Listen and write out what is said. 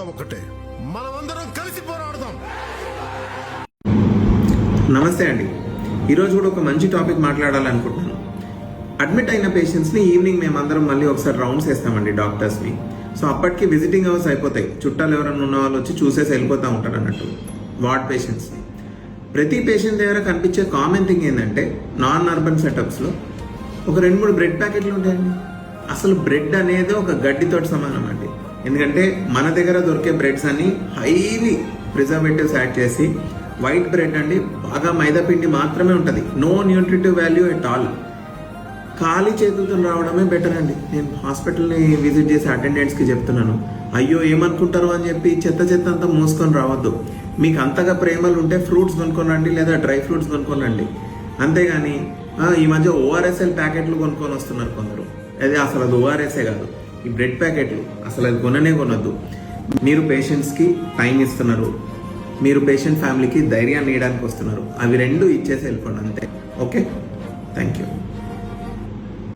అంతా ఒక్కటే. మనమందరం కలిసి పోరాడదాం. నమస్తే అండి. ఈరోజు కూడా ఒక మంచి టాపిక్ మాట్లాడాలనుకుంటున్నాను. అడ్మిట్ అయిన పేషెంట్స్ని ఈవినింగ్ మేమందరం మళ్ళీ ఒకసారి రౌండ్స్ వేస్తామండి డాక్టర్స్ని. సో అప్పటికి విజిటింగ్ అవర్స్ అయిపోతాయి. చుట్టాలు ఎవరైనా ఉన్న వాళ్ళు వచ్చి చూసేసి వెళ్ళిపోతూ ఉంటారు అన్నట్టు వార్డ్ పేషెంట్స్ని. ప్రతి పేషెంట్ దగ్గర కనిపించే కామన్ థింగ్ ఏంటంటే నాన్ అర్బన్ సెటప్స్లో ఒక 2-3 బ్రెడ్ ప్యాకెట్లు ఉంటాయండి. అసలు బ్రెడ్ అనేది ఒక గడ్డితోటి సమానం అండి. ఎందుకంటే మన దగ్గర దొరికే బ్రెడ్స్ అన్ని హైలీ ప్రిజర్వేటివ్స్ యాడ్ చేసి వైట్ బ్రెడ్ అండి, బాగా మైదా పిండి మాత్రమే ఉంటుంది. No nutritive value at all. ఖాళీ చేతులతో రావడమే బెటర్ అండి. నేను హాస్పిటల్ని విజిట్ చేసే అటెండెంట్స్కి చెప్తున్నాను, అయ్యో ఏమనుకుంటారు అని చెప్పి చెత్త అంతా మోసుకొని రావద్దు. మీకు అంతగా ప్రేమలు ఉంటే ఫ్రూట్స్ కొనుక్కోనండి, లేదా డ్రై ఫ్రూట్స్ కొనుక్కోనండి. అంతేగాని ఈ మధ్య ఓఆర్ఎస్ఎల్ ప్యాకెట్లు కొనుక్కొని వస్తున్నారు కొందరు. అది అసలు అది ఓఆర్ఎస్ఏ కాదు, ఈ బ్రెడ్ ప్యాకెట్లు అసలు అది కొనొద్దు. మీరు పేషెంట్స్కి టైం ఇస్తున్నారు, మీరు పేషెంట్ ఫ్యామిలీకి ధైర్యాన్ని ఇవ్వడానికి వస్తున్నారు. అవి 2 ఇచ్చేసి వెళ్ళిపోండి అంతే. Okay, thank you.